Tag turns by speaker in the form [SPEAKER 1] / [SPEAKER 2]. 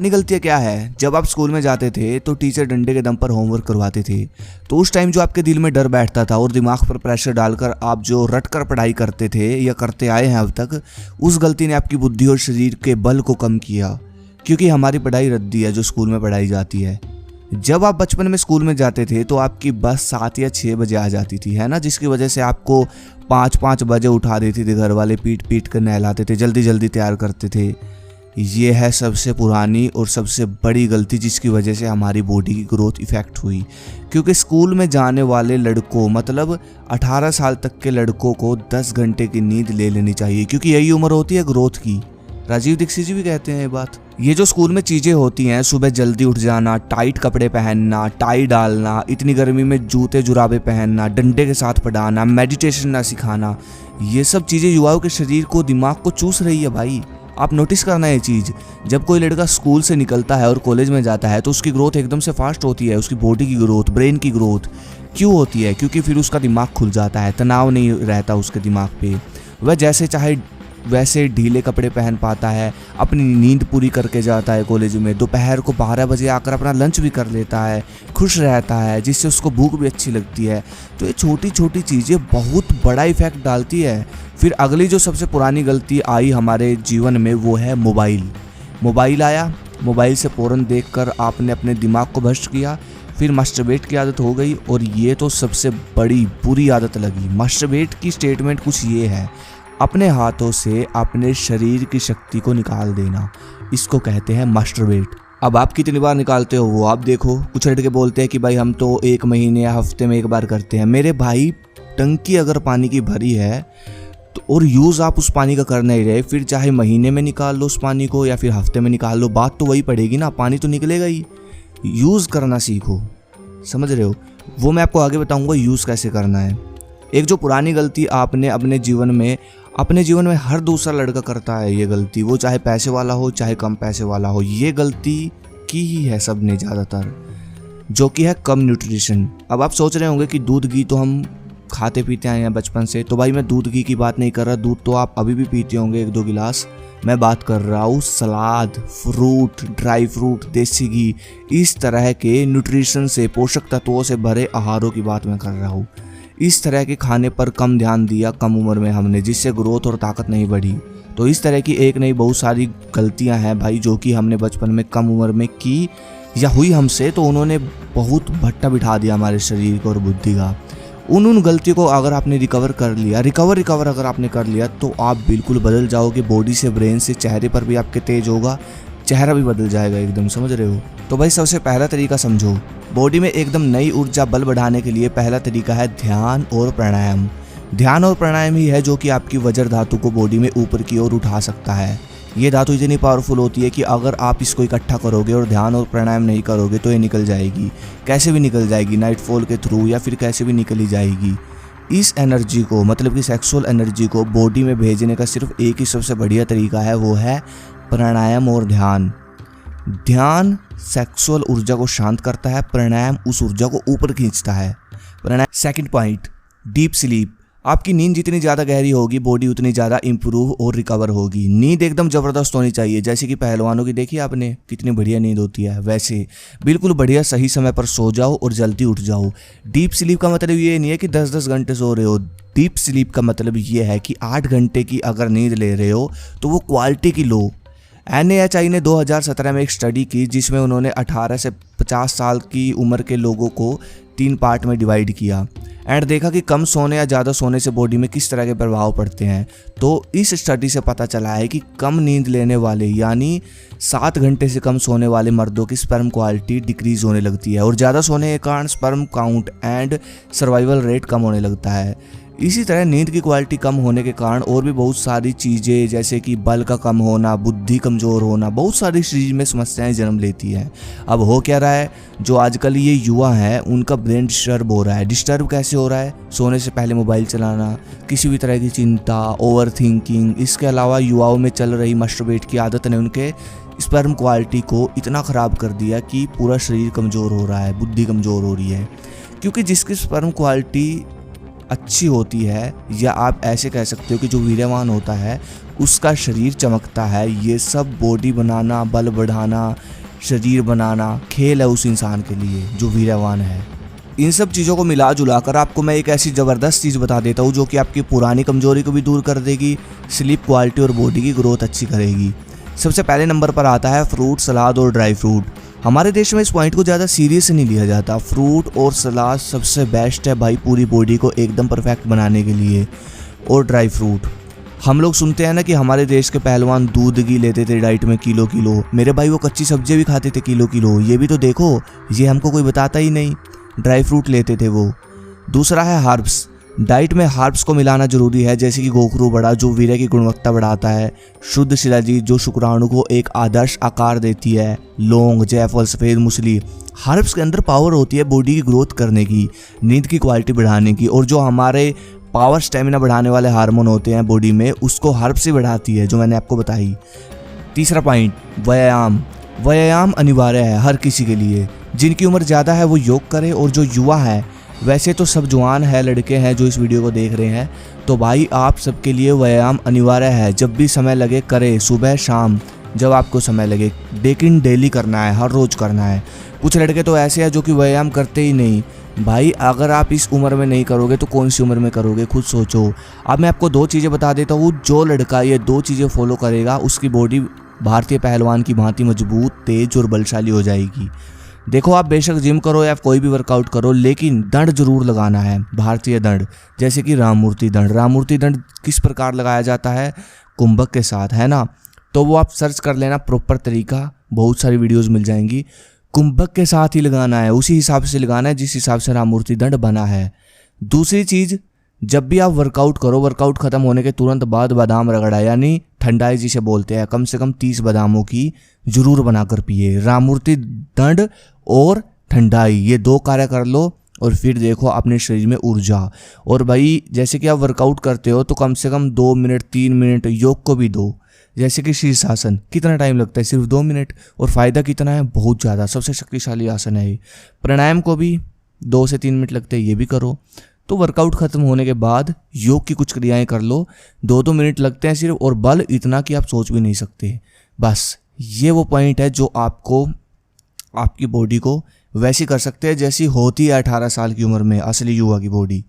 [SPEAKER 1] अपनी गलतियाँ क्या है, जब आप स्कूल में जाते थे तो टीचर डंडे के दम पर होमवर्क करवाते थे, तो उस टाइम जो आपके दिल में डर बैठता था और दिमाग पर प्रेशर डालकर आप जो रट कर पढ़ाई करते थे या करते आए हैं अब तक, उस गलती ने आपकी बुद्धि और शरीर के बल को कम किया। क्योंकि हमारी पढ़ाई रद्दी है जो स्कूल में पढ़ाई जाती है। जब आप बचपन में स्कूल में जाते थे तो आपकी बस 7 या 6 बजे आ जाती थी, है ना, जिसकी वजह से आपको 5-5 बजे उठा देते थे, घर वाले पीट पीट कर नहलाते थे, जल्दी जल्दी तैयार करते थे। ये है सबसे पुरानी और सबसे बड़ी गलती जिसकी वजह से हमारी बॉडी की ग्रोथ इफ़ेक्ट हुई। क्योंकि स्कूल में जाने वाले लड़कों, मतलब 18 साल तक के लड़कों को 10 घंटे की नींद ले लेनी चाहिए, क्योंकि यही उम्र होती है ग्रोथ की। राजीव दीक्षित जी भी कहते हैं ये बात। ये जो स्कूल में चीज़ें होती हैं, सुबह जल्दी उठ जाना, टाइट कपड़े पहनना, टाई डालना, इतनी गर्मी में जूते जुराबे पहनना, डंडे के साथ पढ़ाना, मेडिटेशन ना सिखाना, ये सब चीज़ें युवाओं के शरीर को, दिमाग को चूस रही है भाई। आप नोटिस करना ये चीज़, जब कोई लड़का स्कूल से निकलता है और कॉलेज में जाता है तो उसकी ग्रोथ एकदम से फास्ट होती है। उसकी बॉडी की ग्रोथ, ब्रेन की ग्रोथ क्यों होती है? क्योंकि फिर उसका दिमाग खुल जाता है, तनाव नहीं रहता उसके दिमाग पे। वह जैसे चाहे वैसे ढीले कपड़े पहन पाता है, अपनी नींद पूरी करके जाता है कॉलेज में, दोपहर को 12 बजे आकर अपना लंच भी कर लेता है, खुश रहता है, जिससे उसको भूख भी अच्छी लगती है। तो ये छोटी छोटी चीज़ें बहुत बड़ा इफ़ेक्ट डालती है। फिर अगली जो सबसे पुरानी गलती आई हमारे जीवन में वो है मोबाइल। मोबाइल आया, मोबाइल से फ़ौरन देखकर आपने अपने दिमाग को भ्रष्ट किया, फिर मास्टरबेट की आदत हो गई, और ये तो सबसे बड़ी बुरी आदत लगी। मास्टरबेट की स्टेटमेंट कुछ ये है, अपने हाथों से अपने शरीर की शक्ति को निकाल देना, इसको कहते हैं मास्टरबेट। अब आप कितनी बार निकालते हो वो आप देखो। कुछ लड़के बोलते हैं कि भाई हम तो 1 महीने या हफ्ते में 1 बार करते हैं। मेरे भाई, टंकी अगर पानी की भरी है तो और यूज़ आप उस पानी का कर नहीं रहे, फिर चाहे महीने में निकाल लो उस पानी को या फिर हफ्ते में निकाल लो, बात तो वही पड़ेगी ना, पानी तो निकलेगा ही। यूज़ करना सीखो, समझ रहे हो? वो मैं आपको आगे बताऊँगा यूज़ कैसे करना है। एक जो पुरानी गलती आपने अपने जीवन में हर दूसरा लड़का करता है ये गलती, वो चाहे पैसे वाला हो चाहे कम पैसे वाला हो, ये गलती की ही है सब ने ज़्यादातर, जो कि है कम न्यूट्रिशन। अब आप सोच रहे होंगे कि दूध घी तो हम खाते पीते आए हैं बचपन से, तो भाई मैं दूध घी की बात नहीं कर रहा, दूध तो आप अभी भी पीते होंगे 1-2 गिलास। मैं बात कर रहा हूँ सलाद, फ्रूट, ड्राई फ्रूट, देसी घी, इस तरह के न्यूट्रिशन से, पोषक तत्वों से भरे आहारों की बात मैं कर रहा हूँ। इस तरह के खाने पर कम ध्यान दिया कम उम्र में हमने, जिससे ग्रोथ और ताकत नहीं बढ़ी। तो इस तरह की एक नहीं बहुत सारी गलतियां हैं भाई जो कि हमने बचपन में कम उम्र में की या हुई हमसे, तो उन्होंने बहुत भट्टा बिठा दिया हमारे शरीर को और बुद्धि का। उन गलतियों को अगर आपने रिकवर कर लिया, रिकवर अगर आपने कर लिया, तो आप बिल्कुल बदल जाओगे, बॉडी से, ब्रेन से, चेहरे पर भी आपके तेज होगा, चेहरा भी बदल जाएगा एकदम, समझ रहे हो? तो भाई सबसे पहला तरीका समझो, बॉडी में एकदम नई ऊर्जा, बल बढ़ाने के लिए पहला तरीका है ध्यान और प्राणायाम। ध्यान और प्राणायाम ही है जो कि आपकी वज्र धातु को बॉडी में ऊपर की ओर उठा सकता है। ये धातु इतनी पावरफुल होती है कि अगर आप इसको इकट्ठा करोगे और ध्यान और प्राणायाम नहीं करोगे तो ये निकल जाएगी, कैसे भी निकल जाएगी, नाइटफॉल के थ्रू या फिर कैसे भी निकली जाएगी। इस एनर्जी को, मतलब कि सेक्सुअल एनर्जी को बॉडी में भेजने का सिर्फ एक ही सबसे बढ़िया तरीका है, वो है प्राणायाम और ध्यान। ध्यान सेक्सुअल ऊर्जा को शांत करता है, प्राणायाम उस ऊर्जा को ऊपर खींचता है। Pranayama. Second point, deep sleep. आपकी नींद जितनी ज़्यादा गहरी होगी, बॉडी उतनी ज़्यादा इंप्रूव और रिकवर होगी। नींद एकदम ज़बरदस्त होनी चाहिए, जैसे कि पहलवानों की देखी आपने कितनी बढ़िया नींद होती है, वैसे बिल्कुल बढ़िया सही समय पर सो जाओ और जल्दी उठ जाओ। डीप स्लीप का मतलब ये नहीं है कि 10-10 घंटे सो रहे हो। डीप स्लीप का मतलब ये है कि 8 घंटे की अगर नींद ले रहे हो तो वो क्वालिटी की लो। NIHI ने 2017 में एक स्टडी की जिसमें उन्होंने 18 से 50 साल की उम्र के लोगों को 3 पार्ट में डिवाइड किया एंड देखा कि कम सोने या ज़्यादा सोने से बॉडी में किस तरह के प्रभाव पड़ते हैं। तो इस स्टडी से पता चला है कि कम नींद लेने वाले, यानी 7 घंटे से कम सोने वाले मर्दों की स्पर्म क्वालिटी डिक्रीज होने लगती है और ज़्यादा सोने के कारण sperm count and survival rate कम होने लगता है। इसी तरह नींद की क्वालिटी कम होने के कारण और भी बहुत सारी चीज़ें, जैसे कि बल का कम होना, बुद्धि कमज़ोर होना, बहुत सारी शरीर में समस्याएं जन्म लेती हैं। अब हो क्या रहा है, जो आजकल ये युवा हैं उनका ब्रेन डिस्टर्ब हो रहा है। डिस्टर्ब कैसे हो रहा है? सोने से पहले मोबाइल चलाना, किसी भी तरह की चिंता, ओवर थिंकिंग। इसके अलावा युवाओं में चल रही मास्टरबेट की आदत ने उनके स्पर्म क्वालिटी को इतना ख़राब कर दिया कि पूरा शरीर कमज़ोर हो रहा है, बुद्धि कमज़ोर हो रही है। क्योंकि जिसकी स्पर्म क्वालिटी अच्छी होती है, या आप ऐसे कह सकते हो कि जो वीर्यवान होता है उसका शरीर चमकता है। ये सब बॉडी बनाना, बल बढ़ाना, शरीर बनाना खेल है उस इंसान के लिए जो वीर्यवान है। इन सब चीज़ों को मिला जुला कर आपको मैं एक ऐसी ज़बरदस्त चीज़ बता देता हूँ जो कि आपकी पुरानी कमजोरी को भी दूर कर देगी, स्लीप क्वालिटी और बॉडी की ग्रोथ अच्छी करेगी। सबसे पहले नंबर पर आता है फ्रूट, सलाद और ड्राई फ्रूट। हमारे देश में इस पॉइंट को ज़्यादा सीरियस नहीं लिया जाता। फ्रूट और सलाद सबसे बेस्ट है भाई पूरी बॉडी को एकदम परफेक्ट बनाने के लिए। और ड्राई फ्रूट, हम लोग सुनते हैं ना कि हमारे देश के पहलवान दूध घी लेते थे डाइट में किलो किलो। मेरे भाई वो कच्ची सब्जियां भी खाते थे किलो किलो। ये भी तो देखो, ये हमको कोई बताता ही नहीं। ड्राई फ्रूट लेते थे वो। दूसरा है हर्ब्स। डाइट में हर्ब्स को मिलाना जरूरी है, जैसे कि गोखरू बड़ा जो वीर्य की गुणवत्ता बढ़ाता है, शुद्ध शिलाजीत जो शुक्राणु को एक आदर्श आकार देती है, लौंग, जायफल, सफ़ेद मूसली। हर्ब्स के अंदर पावर होती है बॉडी की ग्रोथ करने की, नींद की क्वालिटी बढ़ाने की, और जो हमारे पावर स्टेमिना बढ़ाने वाले हार्मोन होते हैं बॉडी में उसको हर्ब्स से बढ़ाती है, जो मैंने आपको बताई। तीसरा पॉइंट, व्यायाम। व्यायाम अनिवार्य है हर किसी के लिए। जिनकी उम्र ज़्यादा है वो योग करे, और जो युवा है, वैसे तो सब जवान है, लड़के हैं जो इस वीडियो को देख रहे हैं, तो भाई आप सबके लिए व्यायाम अनिवार्य है। जब भी समय लगे करे, सुबह शाम जब आपको समय लगे, लेकिन डेली करना है, हर रोज़ करना है। कुछ लड़के तो ऐसे हैं जो कि व्यायाम करते ही नहीं। भाई अगर आप इस उम्र में नहीं करोगे तो कौन सी उम्र में करोगे, खुद सोचो। अब मैं आपको दो चीज़ें बता देता हूँ, जो लड़का ये दो चीज़ें फॉलो करेगा उसकी बॉडी भारतीय पहलवान की भांति मजबूत, तेज और बलशाली हो जाएगी। देखो आप बेशक जिम करो या कोई भी वर्कआउट करो, लेकिन दंड जरूर लगाना है, भारतीय दंड, जैसे कि राममूर्ति दंड। राममूर्ति दंड किस प्रकार लगाया जाता है, कुंभक के साथ, है ना। तो वो आप सर्च कर लेना प्रॉपर तरीका, बहुत सारी वीडियोस मिल जाएंगी। कुंभक के साथ ही लगाना है, उसी हिसाब से लगाना है जिस हिसाब से राममूर्ति दंड बना है। दूसरी चीज़, जब भी आप वर्कआउट करो, वर्कआउट खत्म होने के तुरंत बाद बादाम रगड़ा, यानी ठंडाई जिसे बोलते हैं, कम से कम 30 बादामों की जरूर बनाकर पिए। राममूर्ति दंड और ठंडाई, ये दो कार्य कर लो और फिर देखो अपने शरीर में ऊर्जा। और भाई जैसे कि आप वर्कआउट करते हो तो कम से कम 2 मिनट 3 मिनट योग को भी दो। जैसे कि शीर्षासन, कितना टाइम लगता है, सिर्फ 2 मिनट, और फ़ायदा कितना है, बहुत ज़्यादा, सबसे शक्तिशाली आसन है ये। प्राणायाम को भी 2 से 3 मिनट लगते हैं, ये भी करो। तो वर्कआउट खत्म होने के बाद योग की कुछ क्रियाएं कर लो, 2-2 मिनट लगते हैं सिर्फ, और बल इतना कि आप सोच भी नहीं सकते। बस ये वो पॉइंट है जो आपको आपकी बॉडी को वैसी कर सकते हैं जैसी होती है 18 साल की उम्र में असली युवा की बॉडी।